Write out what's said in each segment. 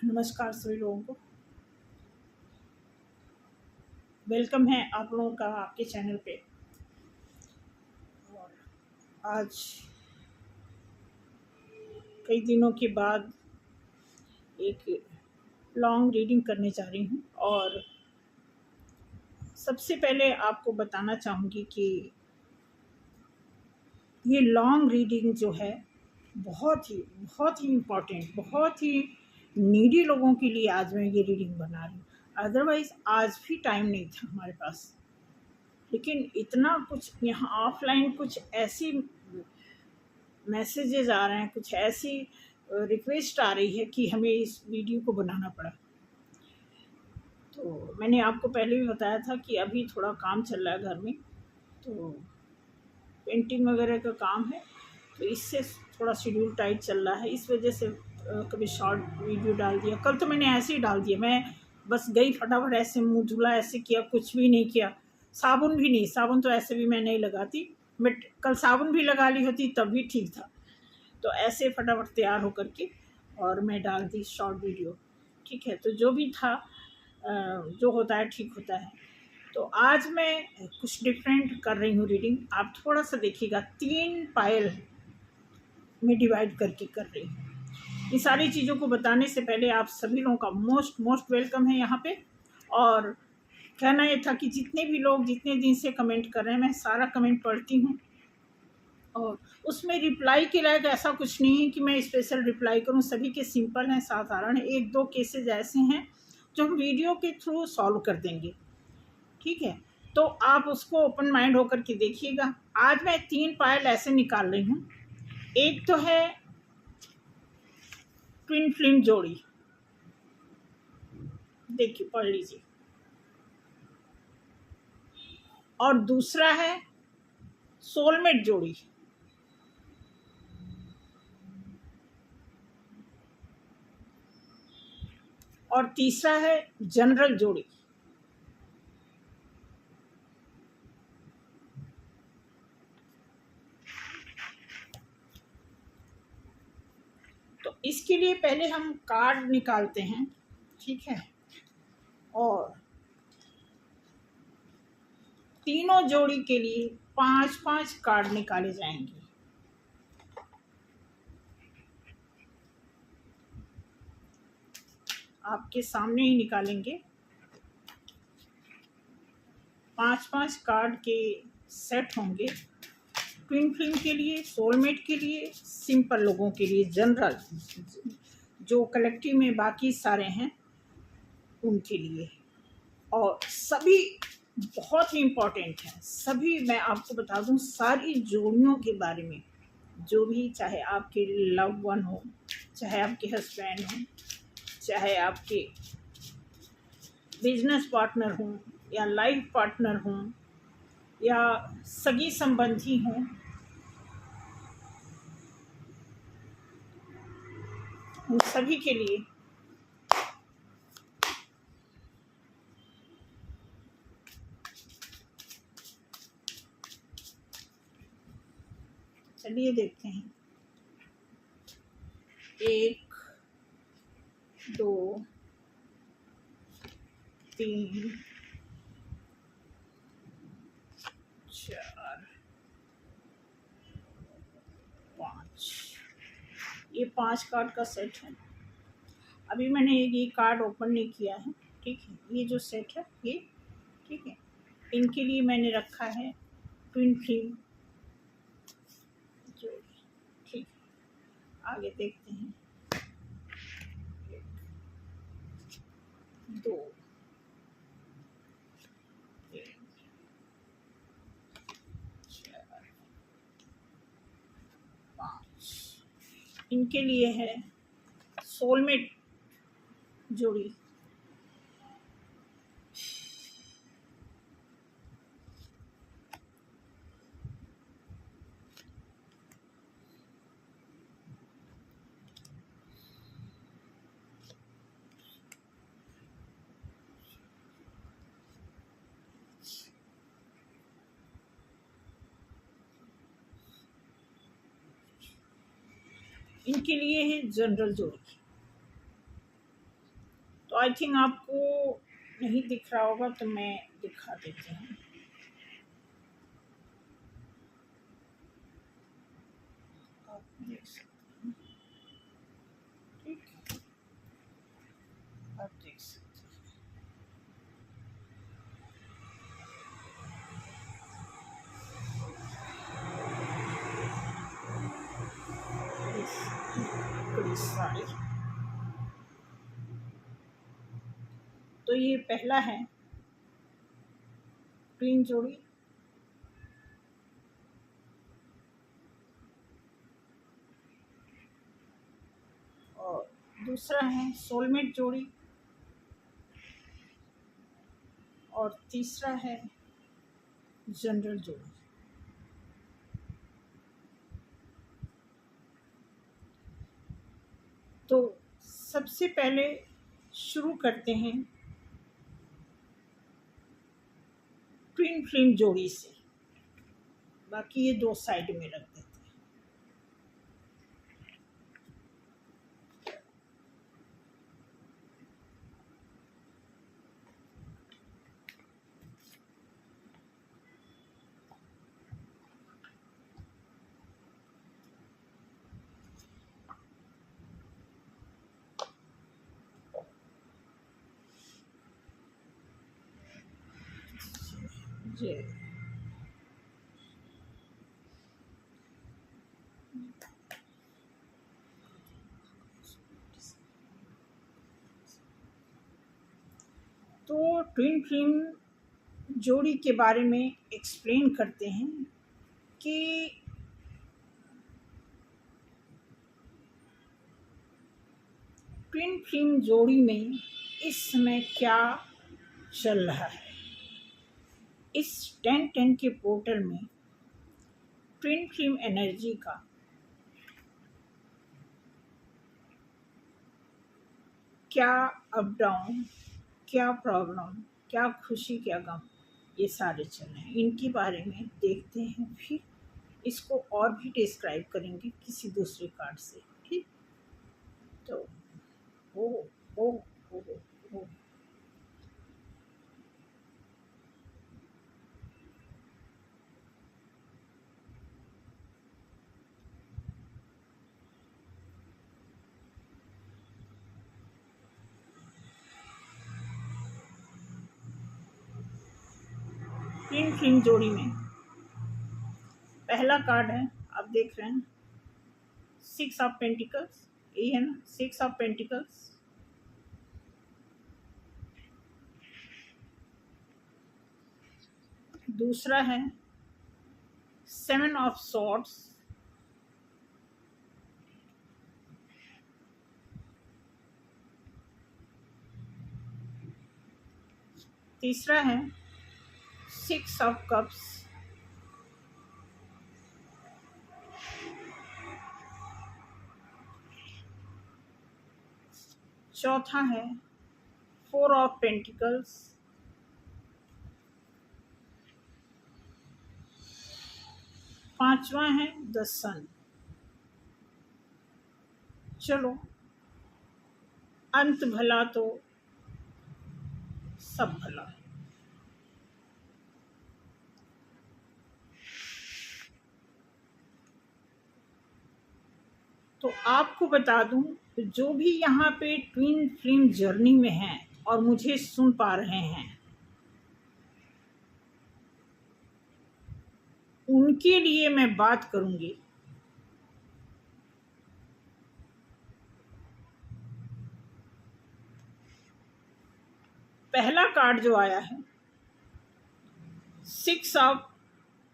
नमस्कार सभी लोगों को। वेलकम है आप लोगों का आपके चैनल पे। और आज कई दिनों के बाद एक लॉन्ग रीडिंग करने जा रही हूँ। और सबसे पहले आपको बताना चाहूँगी कि ये लॉन्ग रीडिंग जो है बहुत ही इम्पोर्टेंट, बहुत ही नीडी लोगों के लिए आज मैं ये रीडिंग बना रही हूँ। अदरवाइज़ आज भी टाइम नहीं था हमारे पास, लेकिन इतना कुछ यहाँ ऑफलाइन कुछ ऐसी मैसेजेस आ रहे हैं, कुछ ऐसी रिक्वेस्ट आ रही है कि हमें इस वीडियो को बनाना पड़ा। तो मैंने आपको पहले भी बताया था कि अभी थोड़ा काम चल रहा है घर में, तो पेंटिंग वगैरह का काम है, तो इससे थोड़ा शेड्यूल टाइट चल रहा है। इस वजह से कभी शॉर्ट वीडियो डाल दिया। कल तो मैंने ऐसे ही डाल दिया, मैं बस गई फटाफट, ऐसे मुँह धुला, ऐसे किया, कुछ भी नहीं किया। साबुन भी नहीं, साबुन तो ऐसे भी मैं नहीं लगाती, बट कल साबुन भी लगा ली होती तब भी ठीक था। तो ऐसे फटाफट तैयार होकर के और मैं डाल दी शॉर्ट वीडियो। ठीक है, तो जो भी था जो होता है ठीक होता है। तो आज मैं कुछ डिफरेंट कर रही हूँ रीडिंग। आप थोड़ा सा देखिएगा, 3 पायल में डिवाइड करके कर रही हूँ। इन सारी चीज़ों को बताने से पहले आप सभी लोगों का मोस्ट मोस्ट वेलकम है यहाँ पे। और कहना ये था कि जितने भी लोग जितने दिन से कमेंट कर रहे हैं, मैं सारा कमेंट पढ़ती हूँ और उसमें रिप्लाई के लायक ऐसा कुछ नहीं है कि मैं स्पेशल रिप्लाई करूं। सभी के सिंपल हैं, साधारण है। 1-2 केसेस ऐसे हैं जो हम वीडियो के थ्रू सॉल्व कर देंगे। ठीक है, तो आप उसको ओपन माइंड होकर के देखिएगा। आज मैं 3 पायल ऐसे निकाल रही हूँ। एक तो है ट्विन फ्लेम जोड़ी, देखिए पढ़ लीजिए। और दूसरा है सोलमेट जोड़ी। और तीसरा है जनरल जोड़ी। तो इसके लिए पहले हम कार्ड निकालते हैं। ठीक है, और तीनों जोड़ी के लिए 5-5 कार्ड निकाले जाएंगे। आपके सामने ही निकालेंगे। 5-5 कार्ड के सेट होंगे। ट्विन फ्लेम के लिए, सोलमेट के लिए, सिंपल लोगों के लिए, जनरल जो कलेक्टिव में बाकी सारे हैं उनके लिए। और सभी बहुत ही इम्पोर्टेंट है। सभी मैं आपको बता दूं, सारी जोड़ियों के बारे में, जो भी, चाहे आपके लव वन हो, चाहे आपके हस्बैंड हो, चाहे आपके बिजनेस पार्टनर हों, या लाइफ पार्टनर हों, या सगी संबंधी हों, उन सभी के लिए चलिए देखते हैं। 1, 2, 3, 4, 5। ये 5 कार्ड का सेट है। अभी मैंने ये कार्ड ओपन नहीं किया है। ठीक है, ये जो सेट है ये, ठीक है, इनके लिए मैंने रखा है ट्विन फ्लेम जोड़ी। ठीक, आगे देखते हैं। 1, 2, 3, 4, 5। इनके लिए है सोलमेट जोड़ी। इनके लिए है जनरल जोड़ी। तो आई थिंक आपको नहीं दिख रहा होगा, तो मैं दिखा देती हूँ। आप देख सकते हैं, ठीक है, आप देख सकते हैं। साड़ी, तो ये पहला है ट्विन जोड़ी, और दूसरा है सोलमेट जोड़ी, और तीसरा है जनरल जोड़ी। तो सबसे पहले शुरू करते हैं ट्विन फ्लेम जोड़ी से, बाकी ये दो साइड में रख देते हैं। जी, तो ट्विन फ्लेम जोड़ी के बारे में एक्सप्लेन करते हैं कि ट्विन फ्लेम जोड़ी में इस समय क्या चल रहा है। इस 10-10 के पोर्टल में ट्विन फ्लेम एनर्जी का क्या अप डाउन, क्या प्रॉब्लम, क्या खुशी, क्या गम, ये सारे चल रहे हैं। इनके बारे में देखते हैं, फिर इसको और भी डिस्क्राइब करेंगे किसी दूसरे कार्ड से, ठीक। तो ओ ओ ओ ओ ट्विन फ्लेम जोड़ी में पहला कार्ड है, आप देख रहे हैं, 6 ऑफ पेंटिकल्स, ये है ना, 6 ऑफ पेंटिकल्स। दूसरा है 7 ऑफ सॉर्ड्स। तीसरा है 6 ऑफ कप्स। चौथा है 4 ऑफ पेंटिकल्स। पांचवा है द सन। चलो, अंत भला तो सब भला। तो आपको बता दूं, जो भी यहाँ पे ट्विन फ्लेम जर्नी में हैं और मुझे सुन पा रहे हैं, उनके लिए मैं बात करूंगी। पहला कार्ड जो आया है 6 ऑफ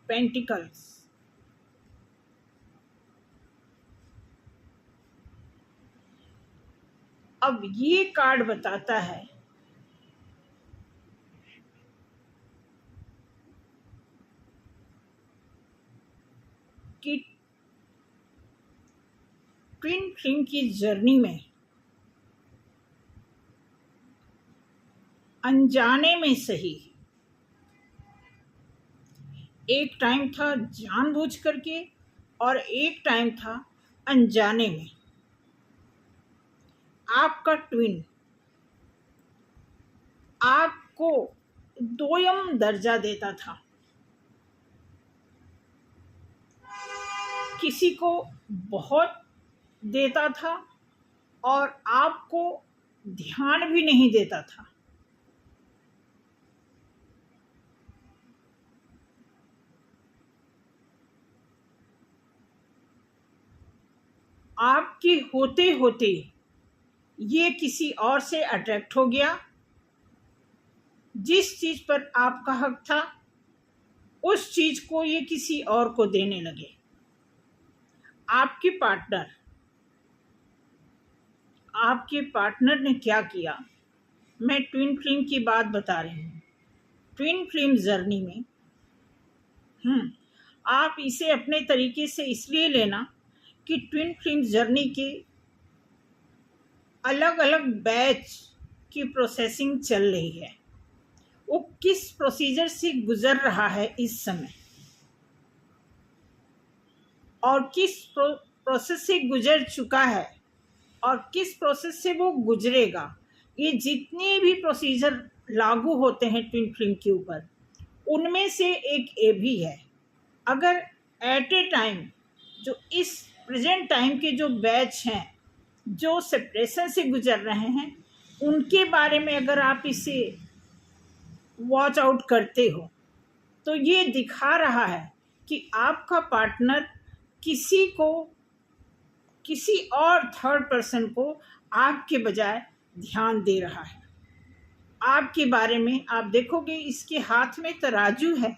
पेंटिकल्स, अब ये कार्ड बताता है कि ट्विन फ्लेम की जर्नी में अनजाने में सही, एक टाइम था जानबूझ करके और एक टाइम था अनजाने में, आपका ट्विन आपको दोयम दर्जा देता था, किसी को बहुत देता था और आपको ध्यान भी नहीं देता था। आपके होते होते ये किसी और से अट्रैक्ट हो गया, जिस चीज पर आपका हक था उस चीज को ये किसी और को देने लगे। आपके पार्टनर ने क्या किया, मैं ट्विन फ्लेम की बात बता रही हूँ। ट्विन फ्लेम जर्नी में आप इसे अपने तरीके से इसलिए लेना कि ट्विन फ्लेम जर्नी के अलग अलग बैच की प्रोसेसिंग चल रही है। वो किस प्रोसीजर से गुजर रहा है इस समय और किस प्रोसेस से गुजर चुका है और किस प्रोसेस से वो गुजरेगा, ये जितने भी प्रोसीजर लागू होते हैं ट्विन फ्लेम के ऊपर, उनमें से एक ये भी है। अगर एट ए टाइम जो इस प्रेजेंट टाइम के जो बैच हैं जो सेपरेशन से गुजर रहे हैं, उनके बारे में अगर आप इसे वॉच आउट करते हो तो ये दिखा रहा है कि आपका पार्टनर किसी और थर्ड पर्सन को आपके बजाय ध्यान दे रहा है। आपके बारे में आप देखोगे इसके हाथ में तराजू है,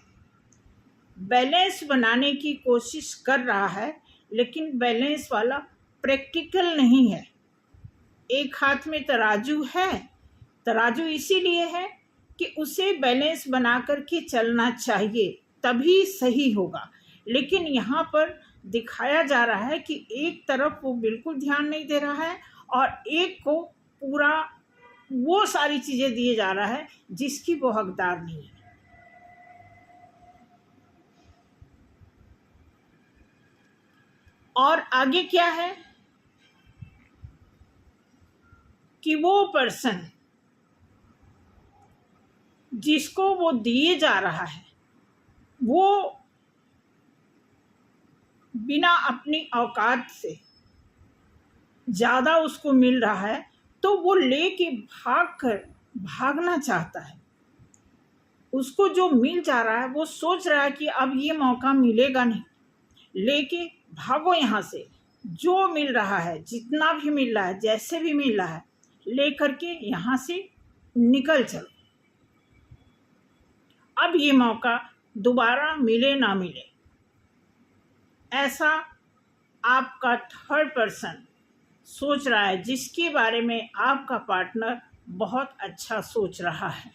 बैलेंस बनाने की कोशिश कर रहा है, लेकिन बैलेंस वाला प्रैक्टिकल नहीं है। एक हाथ में तराजू है, तराजू इसीलिए है कि उसे बैलेंस बना करके चलना चाहिए, तभी सही होगा। लेकिन यहाँ पर दिखाया जा रहा है कि एक तरफ वो बिल्कुल ध्यान नहीं दे रहा है और एक को पूरा वो सारी चीज़ें दिए जा रहा है जिसकी वो हकदार नहीं है। और आगे क्या है कि वो पर्सन जिसको वो दिए जा रहा है वो बिना अपनी औकात से ज़्यादा उसको मिल रहा है तो वो लेके भागना चाहता है। उसको जो मिल जा रहा है वो सोच रहा है कि अब ये मौका मिलेगा नहीं, लेके भागो यहाँ से। जो मिल रहा है, जितना भी मिल रहा है, जैसे भी मिल रहा है, ले करके यहाँ से निकल चलो। अब ये मौका दोबारा मिले ना मिले, ऐसा आपका थर्ड पर्सन सोच रहा है, जिसके बारे में आपका पार्टनर बहुत अच्छा सोच रहा है।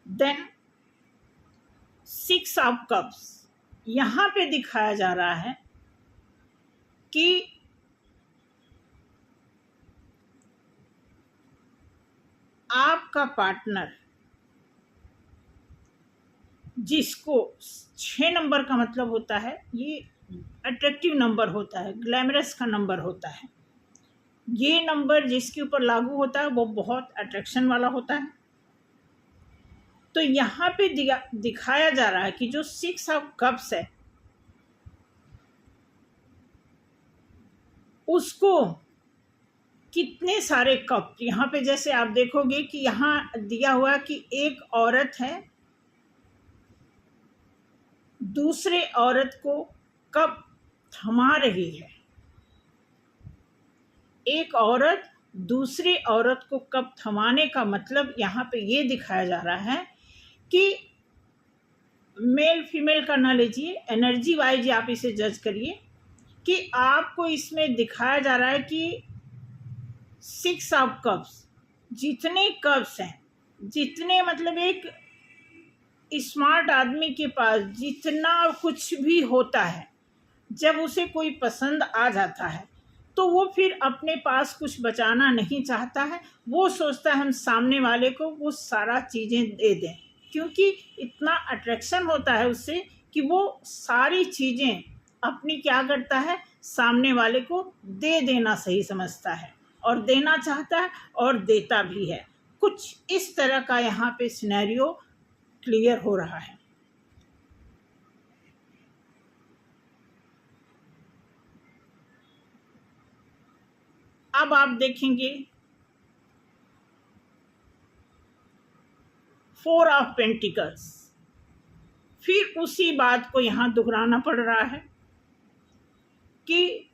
देन 6 ऑफ कप्स यहाँ पे दिखाया जा रहा है कि आपका पार्टनर, जिसको 6 नंबर का मतलब होता है, ये अट्रैक्टिव नंबर होता है, ग्लैमरस का नंबर होता है। ये नंबर जिसके ऊपर लागू होता है वो बहुत अट्रैक्शन वाला होता है। तो यहाँ पे दिखाया जा रहा है कि जो 6 ऑफ कप्स है उसको कितने सारे कप, यहाँ पे जैसे आप देखोगे कि यहाँ दिया हुआ कि एक औरत है, दूसरे औरत को कप थमा रही है। एक औरत दूसरी औरत को कप थमाने का मतलब यहाँ पे ये दिखाया जा रहा है कि मेल फीमेल का ना लीजिए, एनर्जी वाइज आप इसे जज करिए कि आपको इसमें दिखाया जा रहा है कि 6 ऑफ कप्स, जितने कप्स हैं, जितने मतलब एक स्मार्ट आदमी के पास जितना कुछ भी होता है, जब उसे कोई पसंद आ जाता है तो वो फिर अपने पास कुछ बचाना नहीं चाहता है। वो सोचता है हम सामने वाले को वो सारा चीज़ें दे दें, क्योंकि इतना अट्रैक्शन होता है उससे कि वो सारी चीज़ें अपनी क्या करता है, सामने वाले को दे देना सही समझता है और देना चाहता है और देता भी है। कुछ इस तरह का यहाँ पे सिनेरियो क्लियर हो रहा है। अब आप देखेंगे 4 ऑफ पेंटिकल्स, फिर उसी बात को यहाँ दोहराना पड़ रहा है कि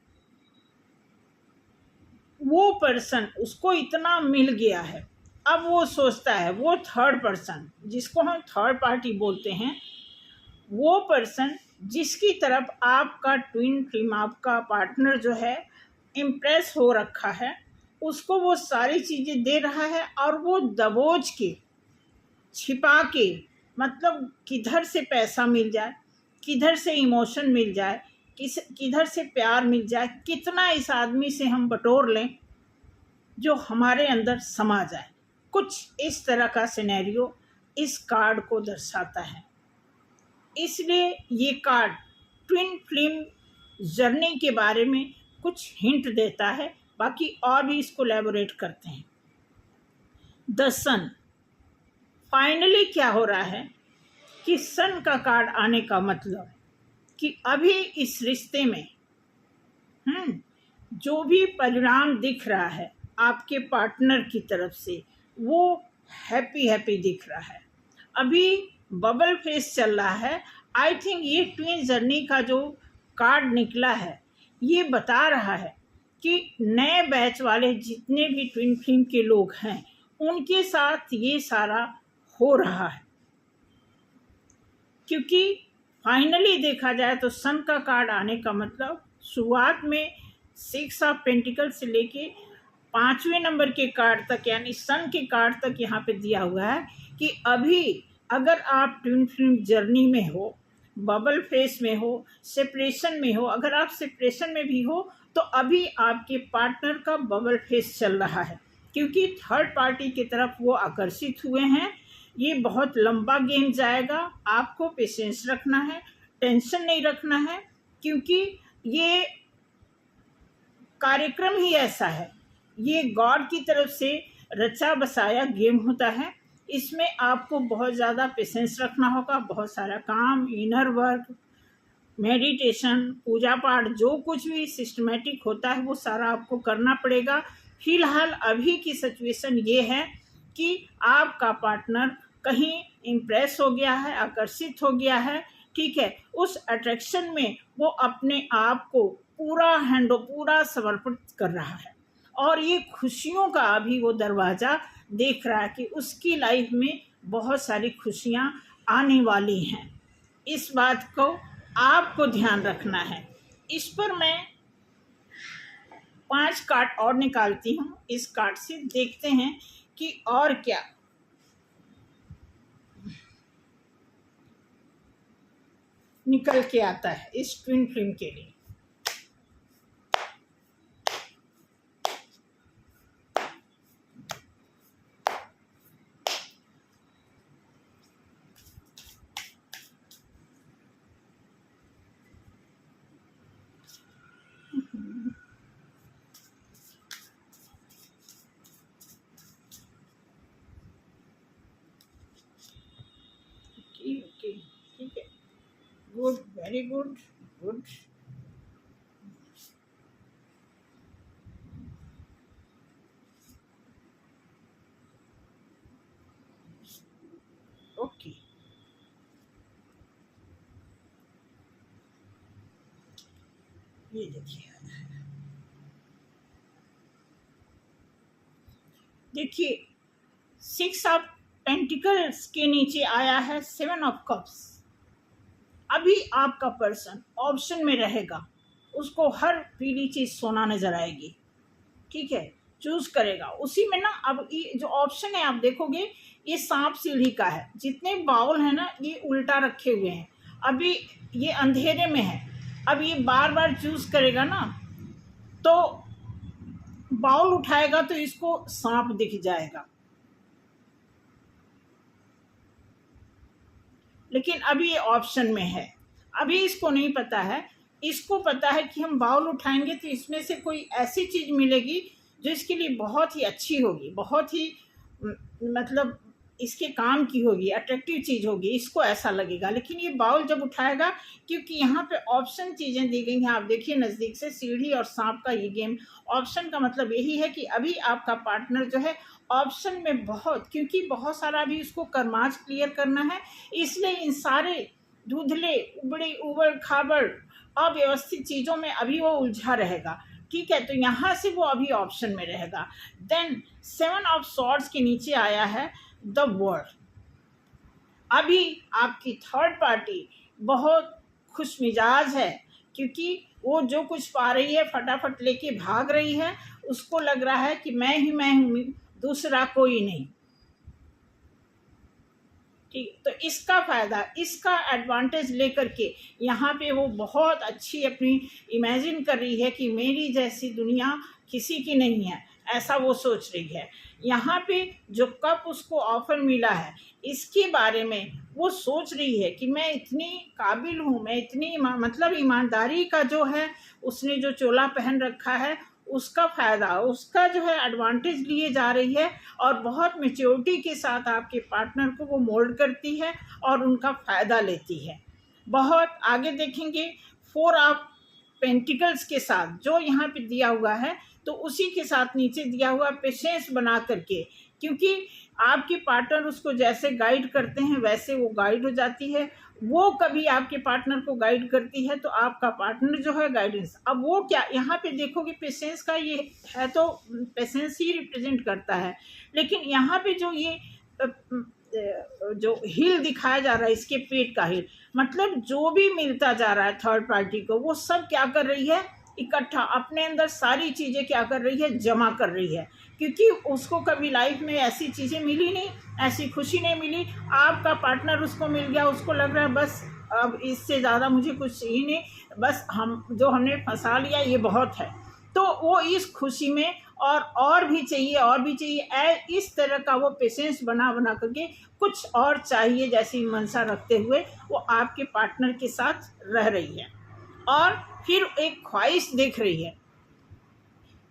वो पर्सन, उसको इतना मिल गया है, अब वो सोचता है, वो थर्ड पर्सन जिसको हम थर्ड पार्टी बोलते हैं, वो पर्सन जिसकी तरफ आपका ट्विन फ्लेम, आपका पार्टनर जो है इम्प्रेस हो रखा है, उसको वो सारी चीज़ें दे रहा है और वो दबोच के, छिपा के, मतलब किधर से पैसा मिल जाए, किधर से इमोशन मिल जाए, किधर से प्यार मिल जाए, कितना इस आदमी से हम बटोर लें जो हमारे अंदर समा जाए। कुछ इस तरह का सिनेरियो इस कार्ड को दर्शाता है। इसलिए ये कार्ड ट्विन फ्लेम जर्नी के बारे में कुछ हिंट देता है, बाकी और भी इसको एलैबोरेट करते हैं। द सन, फाइनली क्या हो रहा है कि सन का कार्ड आने का मतलब कि अभी इस रिश्ते में जो भी परिणाम दिख रहा है आपके पार्टनर की तरफ से, वो हैप्पी दिख रहा है। अभी बबल फेस चल रहा है। आई थिंक ये ट्विन जर्नी का जो कार्ड निकला है, ये बता रहा है कि नए बैच वाले जितने भी ट्विन फ्लेम के लोग हैं, उनके साथ ये सारा हो रहा है। क्योंकि फाइनली देखा जाए तो सन का कार्ड आने का मतलब शुरुआत में 6 ऑफ पेंटिकल से लेके 5वें नंबर के कार्ड तक, यानी सन के कार्ड तक यहाँ पे दिया हुआ है कि अभी अगर आप ट्विन फ्लेम जर्नी में हो, बबल फेस में हो, सेपरेशन में हो, अगर आप सेपरेशन में भी हो तो अभी आपके पार्टनर का बबल फेस चल रहा है, क्योंकि थर्ड पार्टी की तरफ वो आकर्षित हुए हैं। ये बहुत लंबा गेम जाएगा, आपको पेशेंस रखना है, टेंशन नहीं रखना है, क्योंकि ये कार्यक्रम ही ऐसा है, ये गॉड की तरफ से रचा बसाया गेम होता है। इसमें आपको बहुत ज़्यादा पेशेंस रखना होगा, बहुत सारा काम, इनर वर्क, मेडिटेशन, पूजा पाठ, जो कुछ भी सिस्टमेटिक होता है वो सारा आपको करना पड़ेगा। फिलहाल अभी की सिचुएशन ये है कि आपका पार्टनर कहीं इम्प्रेस हो गया है, आकर्षित हो गया है, ठीक है। उस अट्रैक्शन में वो अपने आप को पूरा समर्पित कर रहा है और ये खुशियों का अभी वो दरवाज़ा देख रहा है कि उसकी लाइफ में बहुत सारी खुशियाँ आने वाली हैं। इस बात को आपको ध्यान रखना है। इस पर मैं 5 कार्ड और निकालती हूँ। इस कार्ड से देखते हैं कि और क्या निकल के आता है इस ट्विन फ्लेम के लिए। ओके, ठीक है, good, very good, good. Okay, ये देखिए 6 ऑफ पेंटिकल्स के नीचे आया है 7 ऑफ कप्स। अभी आपका पर्सन ऑप्शन में रहेगा, उसको हर पीली चीज सोना नजर आएगी, ठीक है, चूज करेगा उसी में ना। अब ये जो ऑप्शन है आप देखोगे, ये सांप सीढ़ी का है, जितने बाउल है ना ये उल्टा रखे हुए हैं, अभी ये अंधेरे में है। अब ये बार बार चूज करेगा ना, तो बाउल उठाएगा तो इसको सांप दिख जाएगा, लेकिन अभी ये ऑप्शन में है। अभी इसको नहीं पता है इसको पता है कि हम बाउल उठाएंगे तो इसमें से कोई ऐसी चीज़ मिलेगी जो इसके लिए बहुत ही अच्छी होगी, बहुत ही मतलब इसके काम की होगी, अट्रैक्टिव चीज़ होगी, इसको ऐसा लगेगा। लेकिन ये बाउल जब उठाएगा, क्योंकि यहाँ पे ऑप्शन चीज़ें दी गई हैं, आप देखिए नज़दीक से, सीढ़ी और सांप का ये गेम। ऑप्शन का मतलब यही है कि अभी आपका पार्टनर जो है ऑप्शन में बहुत, क्योंकि बहुत सारा अभी उसको कर्माज क्लियर करना है, इसलिए इन सारे धुंधले उबड़े उबड़ खाबड़ अव्यवस्थित चीज़ों में अभी वो उलझा रहेगा। ठीक है, तो यहाँ से वो अभी ऑप्शन में रहेगा। देन 7 ऑफ सॉर्ड्स के नीचे आया है द वर्ल्ड। अभी आपकी थर्ड पार्टी बहुत खुश मिजाज है, क्योंकि वो जो कुछ पा रही है फटाफट लेके भाग रही है। उसको लग रहा है कि मैं ही मैं हूँ, दूसरा कोई नहीं। ठीक, तो इसका फ़ायदा, इसका एडवांटेज लेकर के यहाँ पे वो बहुत अच्छी अपनी इमेजिन कर रही है कि मेरी जैसी दुनिया किसी की नहीं है, ऐसा वो सोच रही है। यहाँ पे जो कप उसको ऑफर मिला है, इसके बारे में वो सोच रही है कि मैं इतनी काबिल हूँ, मैं इतनी मतलब ईमानदारी का जो है, उसने जो चोला पहन रखा है उसका फ़ायदा, उसका जो है एडवांटेज लिए जा रही है, और बहुत मैच्योरिटी के साथ आपके पार्टनर को वो मोल्ड करती है और उनका फ़ायदा लेती है। बहुत आगे देखेंगे 4 ऑफ पेंटिकल्स के साथ जो यहाँ पे दिया हुआ है, तो उसी के साथ नीचे दिया हुआ पेशेंस बना करके, क्योंकि आपके पार्टनर उसको जैसे गाइड करते हैं वैसे वो गाइड हो जाती है। वो कभी आपके पार्टनर को गाइड करती है तो आपका पार्टनर जो है गाइडेंस। अब वो क्या, यहाँ पे देखोगे पेशेंस का ये है तो पेशेंस ही रिप्रेजेंट करता है, लेकिन यहाँ पे जो ये जो हिल दिखाया जा रहा है, इसके पेट का हिल, मतलब जो भी मिलता जा रहा है थर्ड पार्टी को, वो सब क्या कर रही है, इकट्ठा अपने अंदर सारी चीज़ें क्या कर रही है, जमा कर रही है। क्योंकि उसको कभी लाइफ में ऐसी चीज़ें मिली नहीं, ऐसी खुशी नहीं मिली। आपका पार्टनर उसको मिल गया, उसको लग रहा है बस अब इससे ज़्यादा मुझे कुछ ही नहीं, बस हम जो हमने फंसा लिया ये बहुत है। तो वो इस खुशी में और भी चाहिए, और भी चाहिए, इस तरह का वो पेशेंस बना बना करके कुछ और चाहिए जैसी मंशा रखते हुए वो आपके पार्टनर के साथ रह रही है, और फिर एक ख्वाहिश देख रही है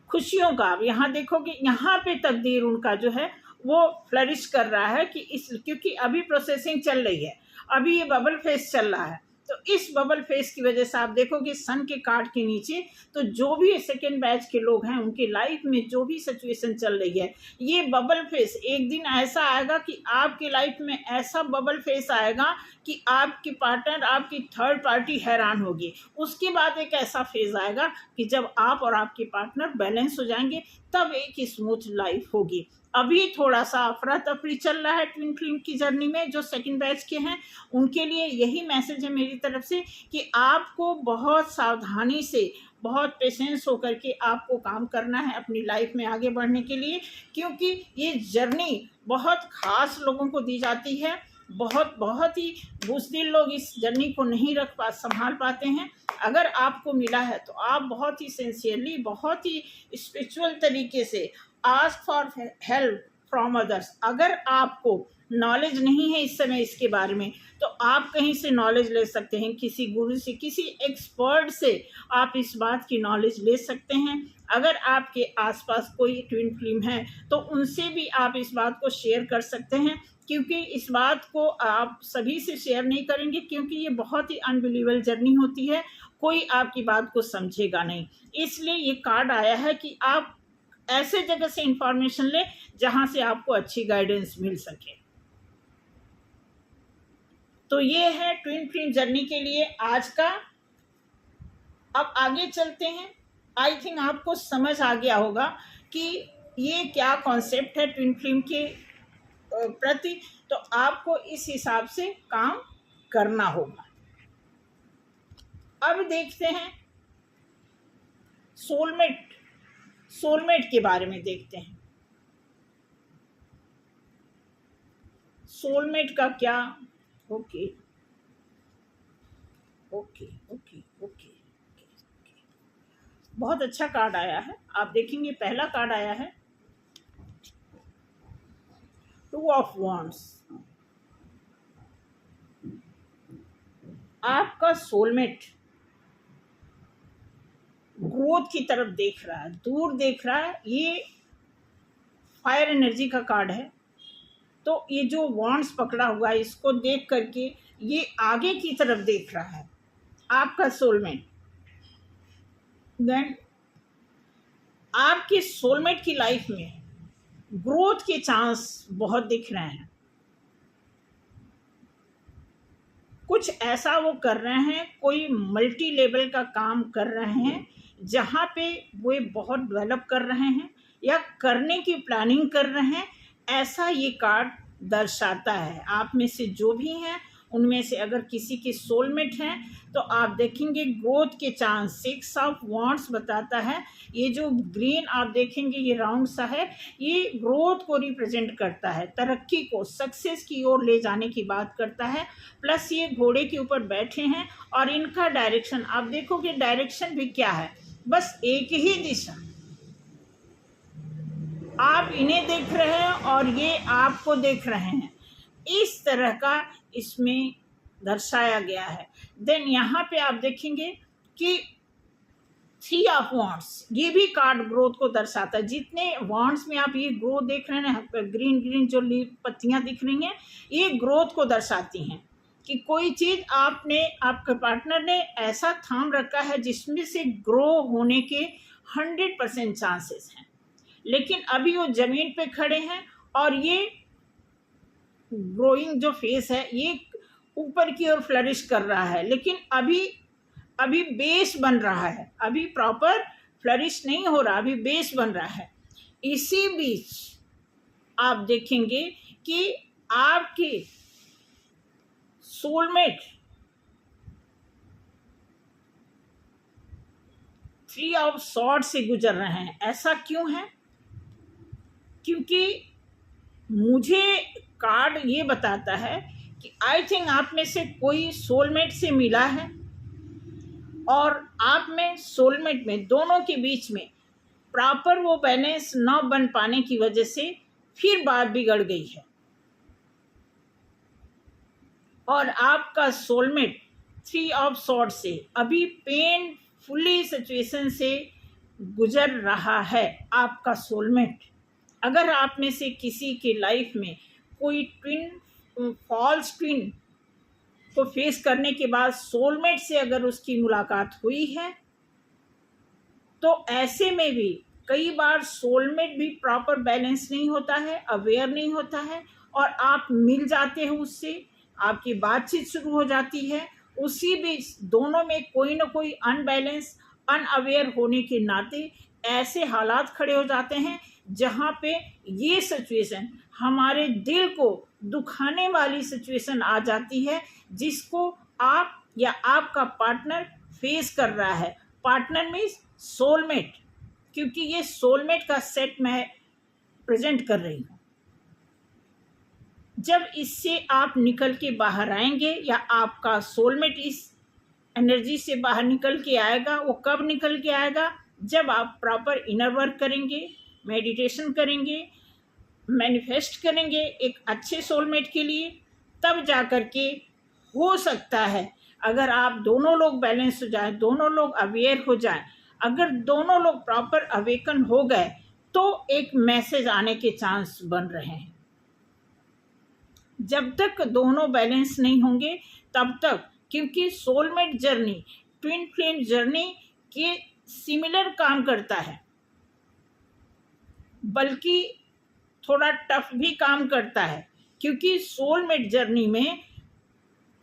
खुशियों का। अब यहाँ देखोगे, यहाँ पे तकदीर उनका जो है वो फ्लरिश कर रहा है कि क्योंकि अभी प्रोसेसिंग चल रही है, अभी ये बबल फेस चल रहा है। तो इस बबल फेस की वजह से आप देखोगे सन के कार्ड के नीचे, तो जो भी सेकेंड बैच के लोग हैं उनके लाइफ में जो भी सिचुएशन चल रही है, ये बबल फेस एक दिन ऐसा आएगा कि आपके लाइफ में ऐसा बबल फेस आएगा कि आपकी पार्टनर, आपकी थर्ड पार्टी हैरान होगी। उसके बाद एक ऐसा फेज आएगा कि जब आप और आपके पार्टनर बैलेंस हो जाएंगे, तब एक स्मूथ लाइफ होगी। अभी थोड़ा सा अफरा तफरी चल रहा है ट्विन फ्लेम की जर्नी में। जो सेकंड बैच के हैं उनके लिए यही मैसेज है मेरी तरफ से कि आपको बहुत सावधानी से, बहुत पेशेंस होकर के आपको काम करना है अपनी लाइफ में आगे बढ़ने के लिए, क्योंकि ये जर्नी बहुत ख़ास लोगों को दी जाती है। बहुत ही बुज़दिल लोग इस जर्नी को नहीं संभाल पाते हैं। अगर आपको मिला है तो आप बहुत ही सिंसियरली, बहुत ही स्पिरिचुअल तरीके से ask for help from others. अगर आपको नॉलेज नहीं है इस समय इसके बारे में, तो आप कहीं से नॉलेज ले सकते हैं, किसी गुरु से, किसी एक्सपर्ट से आप इस बात की नॉलेज ले सकते हैं। अगर आपके आसपास कोई ट्विन फ्लेम है तो उनसे भी आप इस बात को शेयर कर सकते हैं, क्योंकि इस बात को आप सभी से शेयर नहीं करेंगे, क्योंकि ये बहुत ही अनबिलीवेबल जर्नी होती है, कोई आपकी बात को समझेगा नहीं। इसलिए ये कार्ड आया है कि आप ऐसे जगह से इंफॉर्मेशन ले जहां से आपको अच्छी गाइडेंस मिल सके। तो ये है ट्विन फ्लेम जर्नी के लिए आज का। अब आगे चलते हैं। आई थिंक आपको समझ आ गया होगा कि ये क्या कॉन्सेप्ट है ट्विन फ्लेम के प्रति, तो आपको इस हिसाब से काम करना होगा। अब देखते हैं सोलमेट के बारे में देखते हैं। सोलमेट का क्या, ओके ओके ओके ओके, बहुत अच्छा कार्ड आया है। आप देखेंगे पहला कार्ड आया है 2 ऑफ वॉन्ड्स। आपका सोलमेट ग्रोथ की तरफ देख रहा है, दूर देख रहा है। ये फायर एनर्जी का कार्ड है। तो ये जो वॉन्ड्स पकड़ा हुआ है, इसको देख करके ये आगे की तरफ देख रहा है, आपका सोलमेट। देन आपके सोलमेट की लाइफ में ग्रोथ के चांस बहुत दिख रहे हैं। कुछ ऐसा वो कर रहे हैं, कोई मल्टी लेवल का काम कर रहे हैं, जहाँ पे वो बहुत डेवलप कर रहे हैं या करने की प्लानिंग कर रहे हैं, ऐसा ये कार्ड दर्शाता है। आप में से जो भी हैं, उनमें से अगर किसी के सोलमेट हैं तो आप देखेंगे ग्रोथ के चांस 6 ऑफ वॉन्ड्स बताता है। ये जो ग्रीन आप देखेंगे ये राउंड सा है, ये ग्रोथ को रिप्रेजेंट करता है, तरक्की को, सक्सेस की ओर ले जाने की बात करता है। प्लस ये घोड़े के ऊपर बैठे हैं और इनका डायरेक्शन आप देखोगे, डायरेक्शन भी क्या है, बस एक ही दिशा। आप इन्हें देख रहे हैं और ये आपको देख रहे हैं, इस तरह का इसमें दर्शाया गया है। देन यहाँ पे आप देखेंगे कि 3 ऑफ वॉन्ड्स, ये भी कार्ड ग्रोथ को दर्शाता है। जितने वॉन्ड्स में आप ये ग्रोथ देख रहे हैं, ग्रीन ग्रीन जो पत्तियां दिख रही हैं, ये ग्रोथ को दर्शाती हैं कि कोई चीज़ आपने, आपके पार्टनर ने ऐसा थाम रखा है जिसमें से ग्रो होने के 100% चांसेस हैं। लेकिन अभी वो ज़मीन पे खड़े हैं और ये ग्रोइंग जो फेस है ये ऊपर की ओर फ्लरिश कर रहा है, लेकिन अभी बेस बन रहा है, अभी प्रॉपर फ्लरिश नहीं हो रहा, अभी बेस बन रहा है। इसी बीच आप देखेंगे कि आपके सोलमेट 3 ऑफ सॉर्ड से गुजर रहे हैं। ऐसा क्यों है? क्योंकि मुझे कार्ड ये बताता है कि आई थिंक आप में से कोई सोलमेट से मिला है और आप में सोलमेट में दोनों के बीच में प्रॉपर वो बैलेंस न बन पाने की वजह से फिर बात बिगड़ गई है और आपका सोलमेट 3 ऑफ सॉर्ड से अभी पेनफुली सिचुएशन से गुजर रहा है। आपका सोलमेट, अगर आप में से किसी के लाइफ में कोई ट्विन, फॉल्स ट्विन को फेस करने के बाद सोलमेट से अगर उसकी मुलाकात हुई है, तो ऐसे में भी कई बार सोलमेट भी प्रॉपर बैलेंस नहीं होता है, अवेयर नहीं होता है और आप मिल जाते हो उससे, आपकी बातचीत शुरू हो जाती है। उसी बीच दोनों में कोई ना कोई अनबैलेंस, अनअवेयर होने के नाते ऐसे हालात खड़े हो जाते हैं जहाँ पे ये सिचुएशन हमारे दिल को दुखाने वाली सिचुएशन आ जाती है, जिसको आप या आपका पार्टनर फेस कर रहा है। पार्टनर मीन्स सोलमेट, क्योंकि ये सोलमेट का सेट मैं प्रेजेंट कर रही हूँ। जब इससे आप निकल के बाहर आएंगे या आपका सोलमेट इस एनर्जी से बाहर निकल के आएगा, वो कब निकल के आएगा? जब आप प्रॉपर इनर वर्क करेंगे, मेडिटेशन करेंगे, मैनिफेस्ट करेंगे एक अच्छे सोलमेट के लिए, तब जा कर के हो सकता है अगर आप दोनों लोग बैलेंस हो जाए, दोनों लोग अवेयर हो जाए, अगर दोनों लोग प्रॉपर अवेकन हो गए तो एक मैसेज आने के चांस बन रहे हैं। जब तक दोनों बैलेंस नहीं होंगे तब तक, क्योंकि soulmate journey twin flame journey के सिमिलर काम करता है, बल्कि थोड़ा टफ भी काम करता है, क्योंकि सोलमेट जर्नी में,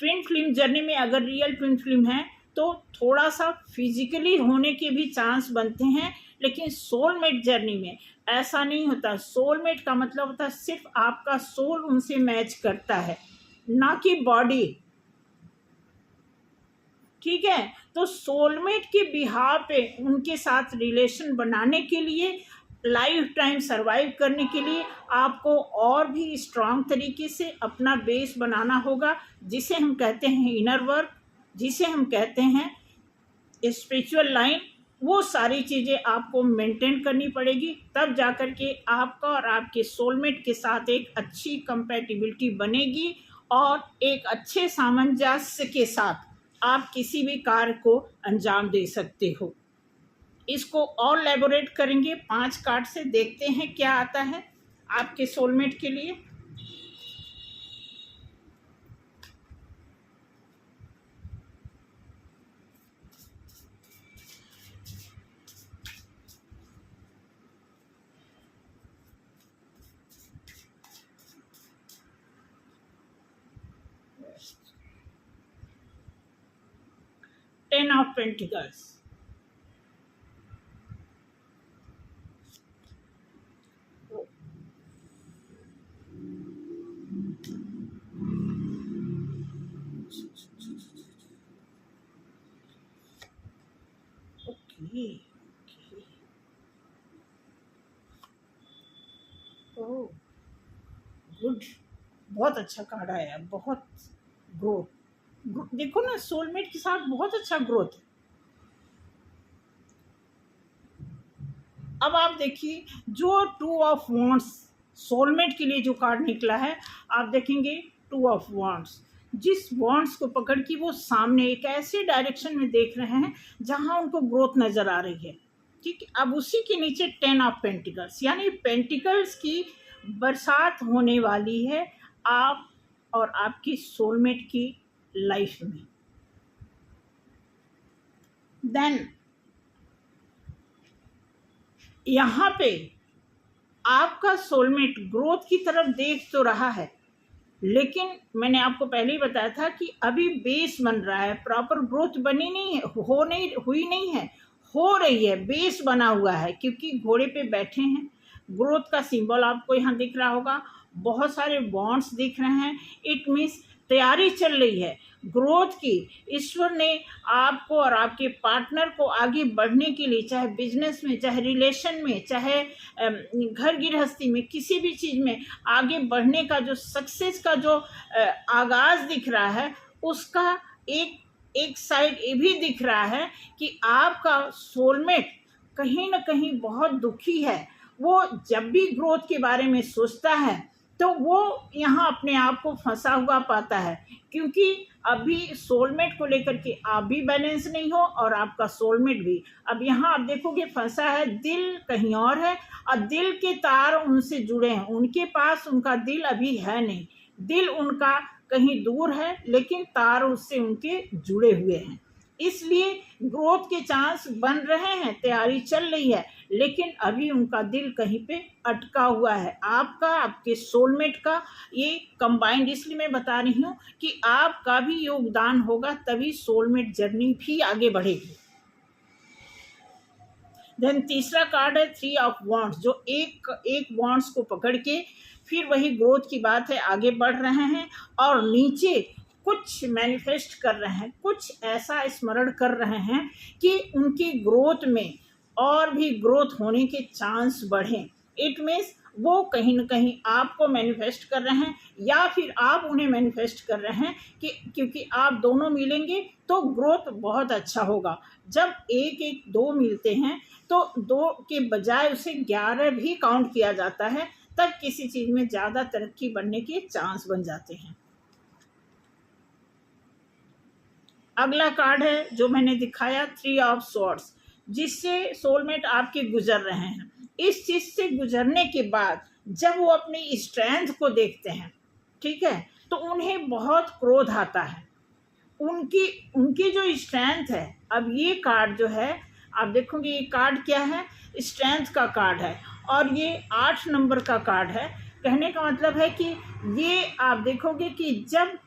ट्विन फ्लेम जर्नी में अगर रियल ट्विन फ्लेम है तो थोड़ा सा फिजिकली होने के भी चांस बनते हैं, लेकिन सोलमेट जर्नी में ऐसा नहीं होता। सोलमेट का मतलब होता है सिर्फ आपका सोल उनसे मैच करता है, ना कि बॉडी। ठीक है, तो सोलमेट के बिहाव पे उनके साथ रिलेशन बनाने के लिए, लाइफ टाइम सरवाइव करने के लिए आपको और भी स्ट्रांग तरीके से अपना बेस बनाना होगा, जिसे हम कहते हैं इनर वर्क, जिसे हम कहते हैं स्पिरिचुअल लाइन। वो सारी चीज़ें आपको मेंटेन करनी पड़ेगी, तब जाकर के आपका और आपके सोलमेट के साथ एक अच्छी कंपैटिबिलिटी बनेगी और एक अच्छे सामंजस्य के साथ आप किसी भी कार्य को अंजाम दे सकते हो। इसको और एलेबोरेट करेंगे 5 कार्ड से, देखते हैं क्या आता है आपके सोलमेट के लिए। Ten of pentacles, okay oh good, बहुत अच्छा कार्ड आया, बहुत ग्रोथ। देखो ना, सोलमेट के साथ बहुत अच्छा ग्रोथ है। अब आप देखिए जो 2 ऑफ वांड्स सोलमेट के लिए जो कार्ड निकला है, आप देखेंगे 2 ऑफ वांड्स, जिस वांड्स को पकड़ के वो सामने एक ऐसे डायरेक्शन में देख रहे हैं जहां उनको ग्रोथ नजर आ रही है। ठीक है, अब उसी के नीचे 10 ऑफ पेंटिकल्स, यानी पेंटिकल्स की बरसात होने वाली है आप और आपकी सोलमेट की लाइफ में। देन यहाँ पे आपका सोलमेट ग्रोथ की तरफ देख तो रहा है, लेकिन मैंने आपको पहले ही बताया था कि अभी बेस बन रहा है, प्रॉपर ग्रोथ बनी नहीं है, हुई नहीं है, हो रही है, बेस बना हुआ है, क्योंकि घोड़े पे बैठे हैं। ग्रोथ का सिंबल आपको यहाँ दिख रहा होगा, बहुत सारे बॉन्ड्स दिख रहे हैं, इट मीन्स तैयारी चल रही है ग्रोथ की। ईश्वर ने आपको और आपके पार्टनर को आगे बढ़ने के लिए, चाहे बिजनेस में, चाहे रिलेशन में, चाहे घर गृहस्थी में, किसी भी चीज़ में आगे बढ़ने का जो सक्सेस का जो आगाज दिख रहा है, उसका एक साइड ये भी दिख रहा है कि आपका सोलमेट कहीं ना कहीं बहुत दुखी है। वो जब भी ग्रोथ के बारे में सोचता है तो वो यहाँ अपने आप को फंसा हुआ पाता है, क्योंकि अभी सोलमेट को लेकर के आप भी बैलेंस नहीं हो और आपका सोलमेट भी। अब यहाँ आप देखोगे फंसा है, दिल कहीं और है और दिल के तार उनसे जुड़े हैं, उनके पास उनका दिल अभी है नहीं, दिल उनका कहीं दूर है, लेकिन तार उससे उनके जुड़े हुए हैं। इसलिए ग्रोथ के चांस बन रहे हैं, तैयारी चल रही है, लेकिन अभी उनका दिल कहीं पे अटका हुआ है। आपका, आपके सोलमेट का ये कंबाइंड इसलिए मैं बता रही हूँ कि आपका भी योगदान होगा, तभी सोलमेट जर्नी भी आगे बढ़ेगी। देन तीसरा कार्ड है 3 ऑफ वांड्स, जो एक वांड्स को पकड़ के फिर वही ग्रोथ की बात है, आगे बढ़ रहे हैं और नीचे कुछ मैनिफेस्ट कर रहे हैं, कुछ ऐसा स्मरण कर रहे हैं कि उनकी ग्रोथ में और भी ग्रोथ होने के चांस बढ़ें। इट मीन्स वो कहीं ना कहीं आपको मैनिफेस्ट कर रहे हैं या फिर आप उन्हें मैनिफेस्ट कर रहे हैं कि क्योंकि आप दोनों मिलेंगे तो ग्रोथ बहुत अच्छा होगा। जब एक एक दो मिलते हैं तो 2 के बजाय उसे 11 भी काउंट किया जाता है, तब किसी चीज़ में ज़्यादा तरक्की बढ़ने के चांस बन जाते हैं। अगला कार्ड है जो मैंने दिखाया 3 ऑफ स्वॉर्ड्स, जिससे सोलमेट आपके गुजर रहे हैं। इस चीज़ से गुजरने के बाद जब वो अपनी स्ट्रेंथ को देखते हैं, ठीक है, तो उन्हें बहुत क्रोध आता है। उनकी जो स्ट्रेंथ है, अब ये कार्ड जो है आप देखोगे, ये कार्ड क्या है, स्ट्रेंथ का कार्ड है और ये 8 नंबर का कार्ड है। कहने का मतलब है कि ये आप देखोगे कि जब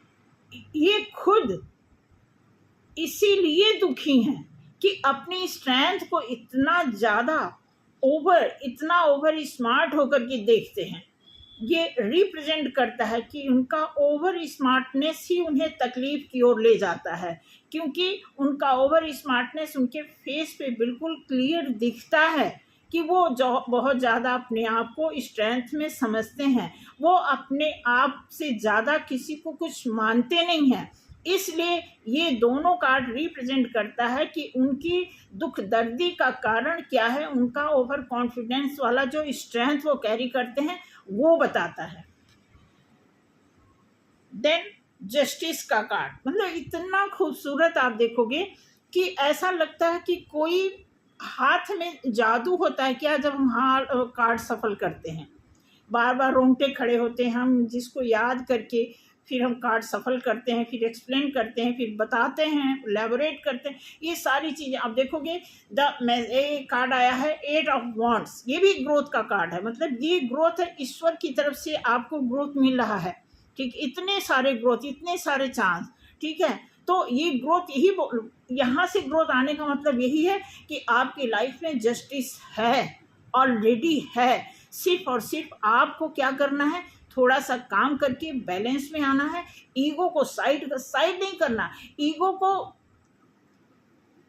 ये खुद इसीलिए दुखी हैं कि अपनी स्ट्रेंथ को इतना ओवर स्मार्ट होकर के देखते हैं। ये रिप्रेजेंट करता है कि उनका ओवर स्मार्टनेस ही उन्हें तकलीफ की ओर ले जाता है, क्योंकि उनका ओवर स्मार्टनेस उनके फेस पे बिल्कुल क्लियर दिखता है कि वो जो बहुत ज़्यादा अपने आप को स्ट्रेंथ में समझते हैं, वो अपने आप से ज़्यादा किसी को कुछ मानते नहीं हैं। इसलिए ये दोनों कार्ड रिप्रेजेंट करता है कि उनकी दुख दर्दी का कारण क्या है, उनका ओवर कॉन्फिडेंस वाला जो स्ट्रेंथ वो कैरी करते हैं वो बताता है। देन जस्टिस का कार्ड, मतलब इतना खूबसूरत आप देखोगे कि ऐसा लगता है कि कोई हाथ में जादू होता है क्या जब हम कार्ड सफल करते हैं, बार बार रोंगटे खड़े होते हैं हम, जिसको याद करके फिर हम कार्ड सफल करते हैं, फिर एक्सप्लेन करते हैं, फिर बताते हैं, एलैबोरेट करते हैं, ये सारी चीज़ें आप देखोगे। ये कार्ड आया है 8 ऑफ वॉन्ड्स, ये भी ग्रोथ का कार्ड है, मतलब ये ग्रोथ है, ईश्वर की तरफ से आपको ग्रोथ मिल रहा है, ठीक, इतने सारे ग्रोथ, इतने सारे चांस, ठीक है। तो ये ग्रोथ, यहाँ से ग्रोथ आने का मतलब यही है कि आपकी लाइफ में जस्टिस है, ऑलरेडी है, सिर्फ और सिर्फ आपको क्या करना है, थोड़ा सा काम करके बैलेंस में आना है, ईगो को साइड नहीं करना, ईगो को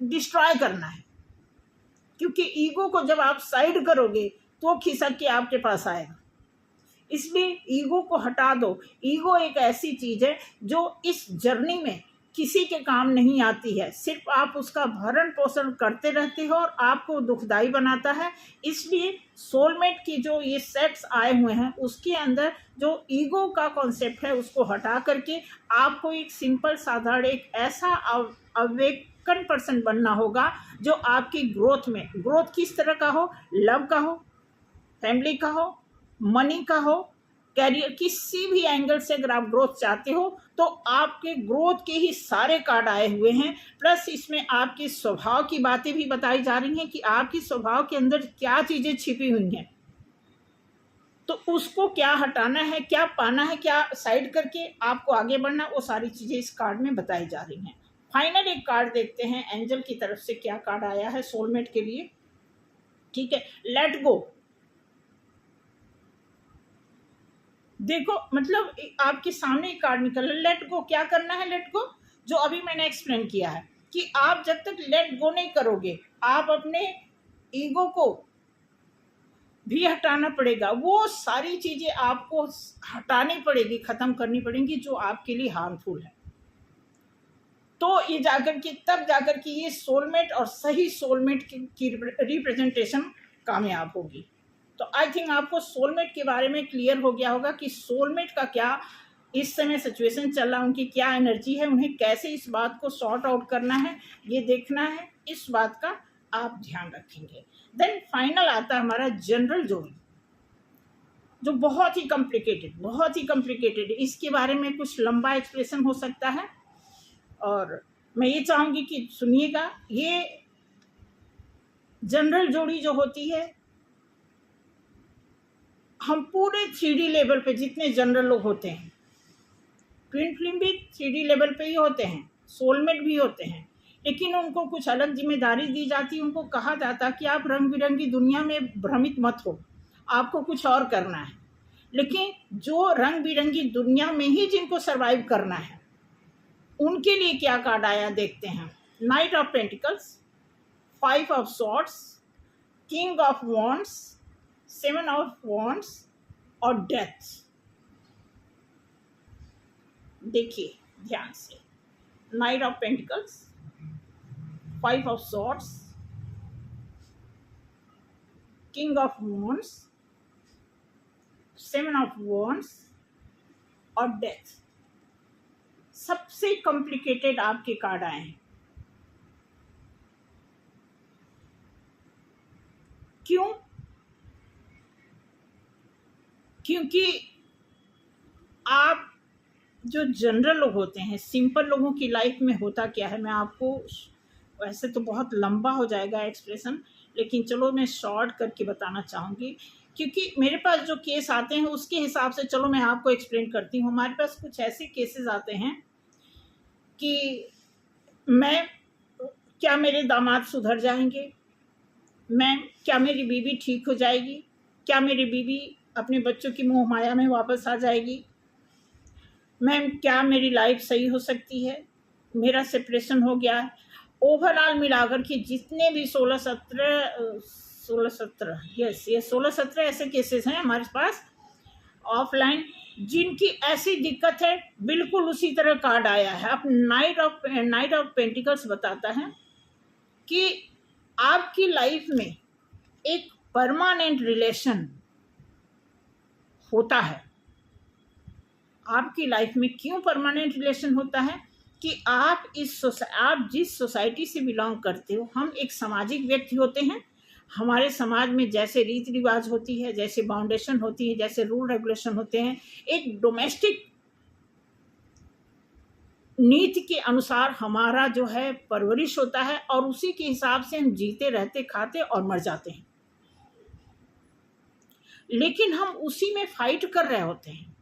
डिस्ट्रॉय करना है, क्योंकि ईगो को जब आप साइड करोगे तो खिसक के आपके पास आएगा, इसलिए ईगो को हटा दो। ईगो एक ऐसी चीज है जो इस जर्नी में किसी के काम नहीं आती है, सिर्फ आप उसका भरण पोषण करते रहते हो और आपको दुखदाई बनाता है। इसलिए सोलमेट की जो ये सेट्स आए हुए हैं उसके अंदर जो ईगो का कॉन्सेप्ट है उसको हटा करके आपको एक सिंपल साधारण एक ऐसा अवेकन पर्सन बनना होगा जो आपकी ग्रोथ किस तरह का हो, लव का हो, फैमिली का हो, मनी का हो, कैरियर, किसी भी एंगल से अगर आप ग्रोथ चाहते हो तो आपके ग्रोथ के ही सारे कार्ड आए हुए हैं। प्लस इसमें आपके स्वभाव की बातें भी बताई जा रही हैं कि आपके स्वभाव के अंदर क्या चीजें छिपी हुई हैं, तो उसको क्या हटाना है, क्या पाना है, क्या साइड करके आपको आगे बढ़ना, वो सारी चीजें इस कार्ड में बताई जा रही हैं। फाइनल एक कार्ड देखते हैं एंजल की तरफ से क्या कार्ड आया है सोलमेट के लिए, ठीक है। लेट गो, देखो मतलब आपके सामने एक कार्ड निकल रहा है, लेट गो। क्या करना है लेट गो, जो अभी मैंने एक्सप्लेन किया है कि आप जब तक लेट गो नहीं करोगे आप अपने ईगो को भी हटाना पड़ेगा, वो सारी चीजें आपको हटानी पड़ेगी, खत्म करनी पड़ेंगी जो आपके लिए हार्मफुल है। तो ये तब जाकर के ये सोलमेट और सही सोलमेट की रिप्रेजेंटेशन कामयाब होगी। तो आई थिंक आपको सोलमेट के बारे में क्लियर हो गया होगा कि सोलमेट का क्या इस समय सिचुएशन चल रहा है, उनकी क्या एनर्जी है, उन्हें कैसे इस बात को सॉर्ट आउट करना है, ये देखना है, इस बात का आप ध्यान रखेंगे। देन फाइनल आता है हमारा जनरल जोड़ी, जो बहुत ही कॉम्प्लिकेटेड, इसके बारे में कुछ लंबा एक्सप्रेशन हो सकता है और मैं ये चाहूंगी कि सुनिएगा। ये जनरल जोड़ी जो होती है, हम पूरे 3D लेवल पे जितने जनरल लोग होते हैं, ट्विन फ्लेम भी 3D लेवल पे ही होते हैं, सोलमेट भी होते हैं, लेकिन उनको कुछ अलग जिम्मेदारी दी जाती है। उनको कहा जाता है कि आप रंग बिरंगी दुनिया में भ्रमित मत हो, आपको कुछ और करना है। लेकिन जो रंग बिरंगी दुनिया में ही जिनको सरवाइव करना है उनके लिए क्या कार्ड आया देखते हैं। Night of pentacles, 5 of swords, king of wands, 7 of wands और डेथ। देखिए ध्यान से, night of pentacles, 5 of swords, king of wands, 7 of wands और डेथ। सबसे कॉम्प्लिकेटेड आपके कार्ड आए हैं। क्यों? क्योंकि आप जो जनरल लोग होते हैं, सिंपल लोगों की लाइफ में होता क्या है, मैं आपको, वैसे तो बहुत लंबा हो जाएगा एक्सप्रेशन, लेकिन चलो मैं शॉर्ट करके बताना चाहूँगी, क्योंकि मेरे पास जो केस आते हैं उसके हिसाब से चलो मैं आपको एक्सप्लेन करती हूँ। हमारे पास कुछ ऐसे केसेस आते हैं कि क्या मेरे दामाद सुधर जाएंगे, क्या मेरी बीवी ठीक हो जाएगी, क्या मेरी बीवी अपने बच्चों की मोह माया में वापस आ जाएगी, क्या मेरी लाइफ सही हो सकती है, मेरा सेपरेशन हो गया है। ओवरऑल मिलाकर के जितने भी 16-17 ऐसे केसेस हैं हमारे पास ऑफलाइन, जिनकी ऐसी दिक्कत है, बिल्कुल उसी तरह कार्ड आया है। अब नाइट ऑफ पेंटिकल्स बताता है कि आपकी लाइफ में एक परमानेंट रिलेशन होता है। आपकी लाइफ में क्यों परमानेंट रिलेशन होता है? कि आप जिस सोसाइटी से बिलोंग करते हो, हम एक सामाजिक व्यक्ति होते हैं। हमारे समाज में जैसे रीति रिवाज होती है, जैसे बाउंडेशन होती है, जैसे रूल रेगुलेशन होते हैं, एक डोमेस्टिक नीति के अनुसार हमारा जो है परवरिश होता है, और उसी के हिसाब से हम जीते रहते, खाते और मर जाते हैं। लेकिन हम उसी में फाइट कर रहे होते हैं।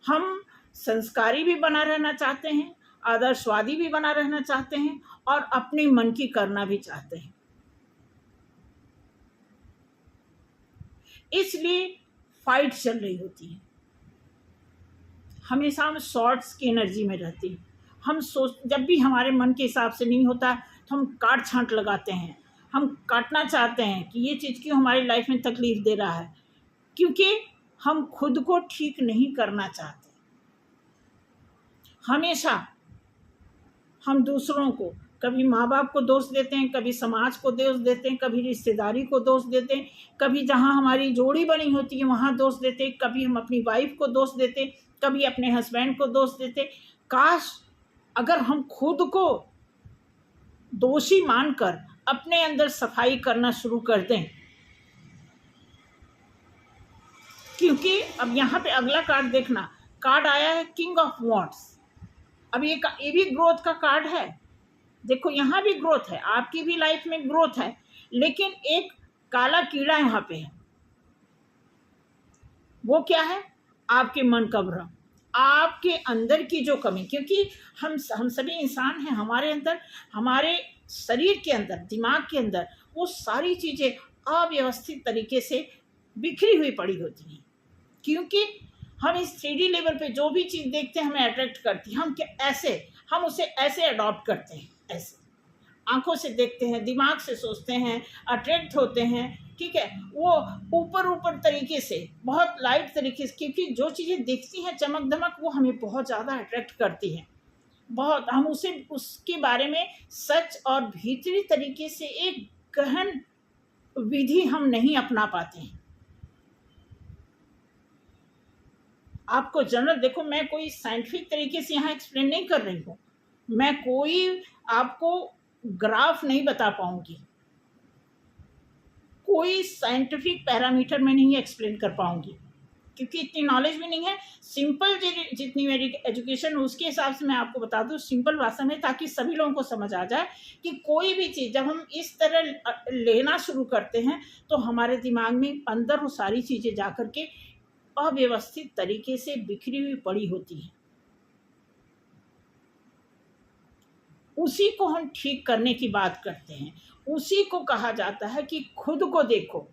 हम संस्कारी भी बना रहना चाहते हैं, आदर्शवादी भी बना रहना चाहते हैं, और अपने मन की करना भी चाहते हैं। इसलिए फाइट चल रही होती है। हमेशा हम शॉर्ट्स की एनर्जी में रहते हैं। हम जब भी हमारे मन के हिसाब से नहीं होता तो हम काट छांट लगाते हैं। हम काटना चाहते हैं कि ये चीज़ क्यों हमारी लाइफ में तकलीफ दे रहा है, क्योंकि हम खुद को ठीक नहीं करना चाहते। हमेशा हम दूसरों को, कभी माँ बाप को दोष देते हैं, कभी समाज को दोष देते हैं, कभी रिश्तेदारी को दोष देते हैं, कभी जहाँ हमारी जोड़ी बनी होती है वहाँ दोष देते हैं, कभी हम अपनी वाइफ को दोष देते हैं, कभी अपने हस्बैंड को दोष देते। काश अगर हम खुद को दोषी मानकर अपने अंदर सफाई करना शुरू कर दें। क्योंकि अब यहाँ पे अगला कार्ड देखना, कार्ड आया है किंग ऑफ वॉन्ड्स। अब ये भी ग्रोथ का कार्ड है। देखो यहाँ भी ग्रोथ है, आपकी भी लाइफ में ग्रोथ है, लेकिन एक काला कीड़ा यहाँ पे है। वो क्या है? आपके मन का भ्रम, आपके अंदर की जो कमी। क्योंकि हम सभी इंसान हैं, हमारे अंदर, हमारे शरीर के अंदर, दिमाग के अंदर वो सारी चीज़ें अव्यवस्थित तरीके से बिखरी हुई पड़ी होती हैं। क्योंकि हम इस 3D लेवल पे जो भी चीज़ देखते हैं हमें अट्रैक्ट करती है। हम उसे ऐसे अडॉप्ट करते हैं, ऐसे आंखों से देखते हैं, दिमाग से सोचते हैं, अट्रैक्ट होते हैं। ठीक है, वो ऊपर तरीके से, बहुत लाइट तरीके से, क्योंकि जो चीज़ें दिखती हैं चमक धमक, वो हमें बहुत ज़्यादा अट्रैक्ट करती हैं। बहुत हम उसके बारे में सच और भीतरी तरीके से एक गहन विधि हम नहीं अपना पाते हैं। आपको जनरल, देखो मैं कोई साइंटिफिक तरीके से यहाँ एक्सप्लेन नहीं कर रही हूँ, मैं कोई आपको ग्राफ नहीं बता पाऊंगी, कोई साइंटिफिक पैरामीटर में नहीं एक्सप्लेन कर पाऊंगी, क्योंकि इतनी नॉलेज भी नहीं है। सिंपल जितनी मेरी एजुकेशन उसके हिसाब से मैं आपको बता दूँ सिंपल भाषा में, ताकि सभी लोगों को समझ आ जाए कि कोई भी चीज़ जब हम इस तरह लेना शुरू करते हैं तो हमारे दिमाग में अंदर वो सारी चीज़ें जा कर के अव्यवस्थित तरीके से बिखरी हुई पड़ी होती है। उसी को हम ठीक करने की बात करते हैं। उसी को कहा जाता है कि खुद को देखो,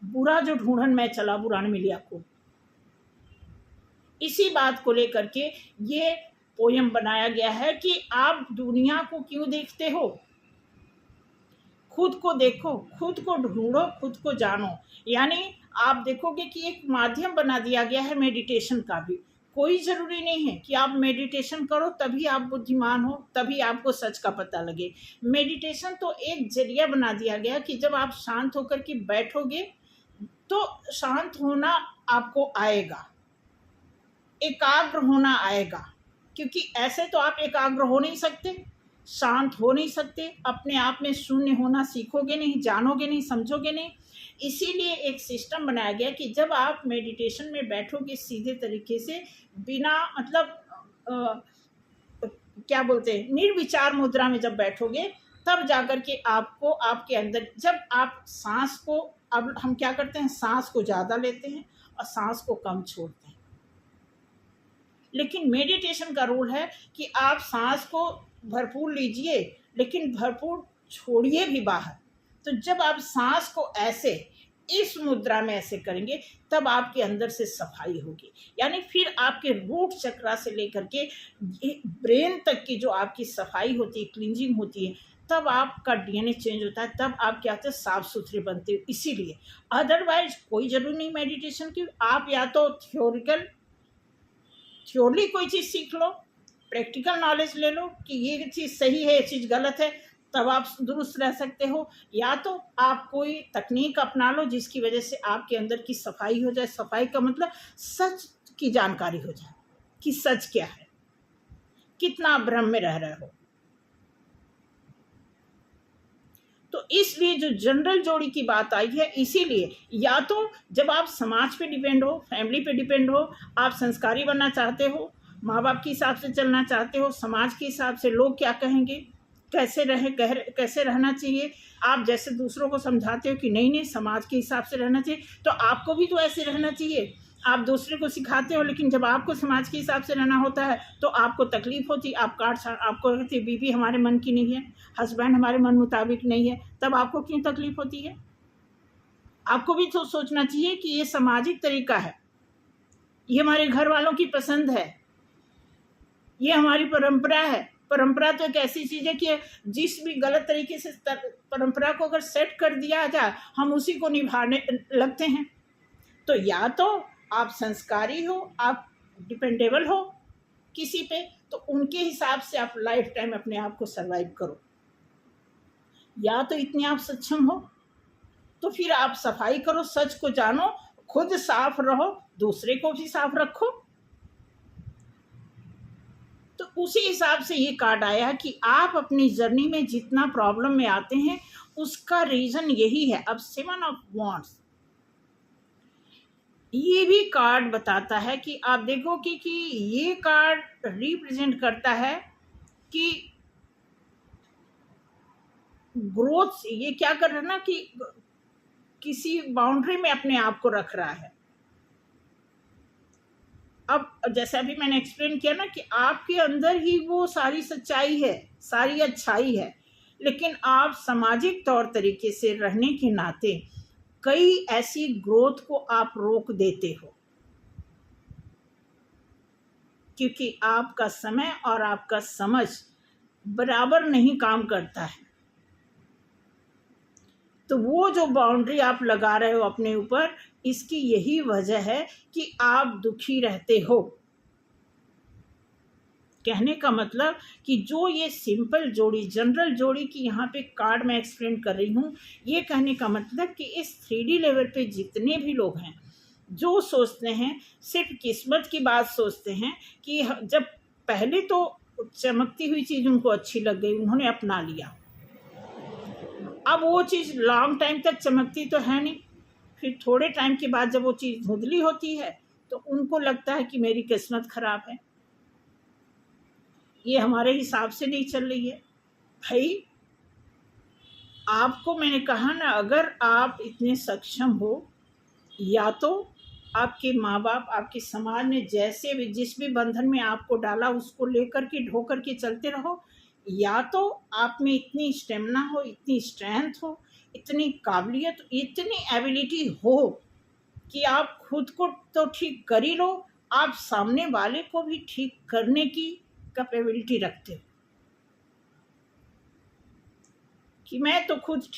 बुरा जो ढूंढन मैं चला बुरा न मिलिया को। इसी बात को लेकर के ये पोयम बनाया गया है कि आप दुनिया को क्यों देखते हो, खुद को देखो, खुद को ढूंढो, खुद को जानो। यानी आप देखोगे कि एक माध्यम बना दिया गया है मेडिटेशन का भी। कोई ज़रूरी नहीं है कि आप मेडिटेशन करो तभी आप बुद्धिमान हो, तभी आपको सच का पता लगे। मेडिटेशन तो एक जरिया बना दिया गया कि जब आप शांत होकर के बैठोगे तो शांत होना आपको आएगा, एकाग्र होना आएगा। क्योंकि ऐसे तो आप एकाग्र हो नहीं सकते, शांत हो नहीं सकते, अपने आप में शून्य होना सीखोगे नहीं, जानोगे नहीं, समझोगे नहीं। इसीलिए एक सिस्टम बनाया गया कि जब आप मेडिटेशन में बैठोगे सीधे तरीके से, बिना मतलब क्या बोलते हैं, निर्विचार मुद्रा में जब बैठोगे, तब जाकर के आपको आपके अंदर, जब आप सांस को, अब हम क्या करते हैं, सांस को ज़्यादा लेते हैं और सांस को कम छोड़ते हैं। लेकिन मेडिटेशन का रूल है कि आप सांस को भरपूर लीजिए लेकिन भरपूर छोड़िए भी बाहर। तो जब आप सांस को ऐसे इस मुद्रा में ऐसे करेंगे तब आपके अंदर से सफाई होगी। यानी फिर आपके रूट चक्रा से लेकर के ब्रेन तक की जो आपकी सफाई होती है, क्लींजिंग होती है, तब आपका डीएनए चेंज होता है, तब आप क्या होते हैं, साफ सुथरे बनते हो। इसीलिए अदरवाइज कोई ज़रूरी नहीं मेडिटेशन की। आप या तो थ्योरली कोई चीज़ सीख लो, प्रैक्टिकल नॉलेज ले लो कि ये चीज़ सही है, ये चीज़ गलत है, तब आप दुरुस्त रह सकते हो। या तो आप कोई तकनीक अपना लो जिसकी वजह से आपके अंदर की सफाई हो जाए। सफाई का मतलब सच की जानकारी हो जाए कि सच क्या है। कितना भ्रम में रह रहे हो। तो इसलिए जो जनरल जोड़ी की बात आई है, इसीलिए या तो जब आप समाज पे डिपेंड हो, फैमिली पे डिपेंड हो, आप संस्कारी बनना चाहते हो, माँ बाप के हिसाब से चलना चाहते हो, समाज के हिसाब से लोग क्या कहेंगे, कैसे रहना चाहिए, आप जैसे दूसरों को समझाते हो कि नहीं नहीं समाज के हिसाब से रहना चाहिए, तो आपको भी तो ऐसे रहना चाहिए। आप दूसरे को सिखाते हो, लेकिन जब आपको समाज के हिसाब से रहना होता है तो आपको तकलीफ होती, आपको कहती बीवी हमारे मन की नहीं है, हस्बैंड हमारे मन मुताबिक नहीं है, तब आपको क्यों तकलीफ होती है। आपको भी तो सोचना चाहिए कि ये सामाजिक तरीका है, ये हमारे घर वालों की पसंद है, ये हमारी परंपरा है। परंपरा तो एक ऐसी चीज है कि जिस भी गलत तरीके से परंपरा को अगर सेट कर दिया जाए, हम उसी को निभाने लगते हैं। तो या तो आप संस्कारी हो, आप डिपेंडेबल हो किसी पे, तो उनके हिसाब से आप लाइफ टाइम अपने आप को सरवाइव करो, या तो इतने आप सक्षम हो तो फिर आप सफाई करो, सच को जानो, खुद साफ रहो, दूसरे को भी साफ रखो। तो उसी हिसाब से ये कार्ड आया कि आप अपनी जर्नी में जितना प्रॉब्लम में आते हैं उसका रीजन यही है। अब 7 ऑफ वॉन्ड्स ये भी कार्ड बताता है कि आप देखो कि ये कार्ड रिप्रेजेंट करता है कि ग्रोथ, ये क्या कर रहा है ना कि किसी बाउंड्री में अपने आप को रख रहा है। अब जैसे अभी मैंने एक्सप्लेन किया ना कि आपके अंदर ही वो सारी सच्चाई है, सारी अच्छाई है, लेकिन आप सामाजिक तौर तरीके से रहने के नाते कई ऐसी ग्रोथ को आप रोक देते हो, क्योंकि आपका समय और आपका समझ बराबर नहीं काम करता है। तो वो जो बाउंड्री आप लगा रहे हो अपने ऊपर, इसकी यही वजह है कि आप दुखी रहते हो। कहने का मतलब कि जो ये सिंपल जोड़ी, जनरल जोड़ी की यहाँ पे कार्ड मैं एक्सप्लेन कर रही हूँ, ये कहने का मतलब कि इस 3D लेवल पे जितने भी लोग हैं जो सोचते हैं, सिर्फ किस्मत की बात सोचते हैं कि जब पहले तो चमकती हुई चीज़ उनको अच्छी लग गई, उन्होंने अपना लिया, अब वो चीज़ लॉन्ग टाइम तक चमकती तो है नहीं, फिर थोड़े टाइम के बाद जब वो चीज़ धुंधली होती है तो उनको लगता है कि मेरी किस्मत खराब है, ये हमारे हिसाब से नहीं चल रही है। भाई आपको मैंने कहा ना, अगर आप इतने सक्षम हो, या तो आपके माँ बाप, आपके समाज ने जैसे भी जिस भी बंधन में आपको डाला उसको लेकर के ढो कर के चलते रहो, या तो आप में इतनी स्टेमिना हो, इतनी स्ट्रेंथ हो, इतनी काबिलियत, इतनी एबिलिटी हो कि आप खुद को तो ठीक कर ही लो, आप सामने वाले को भी ठीक करने की कैपेबिलिटी रखते हो कि मैं तो खुद ठीक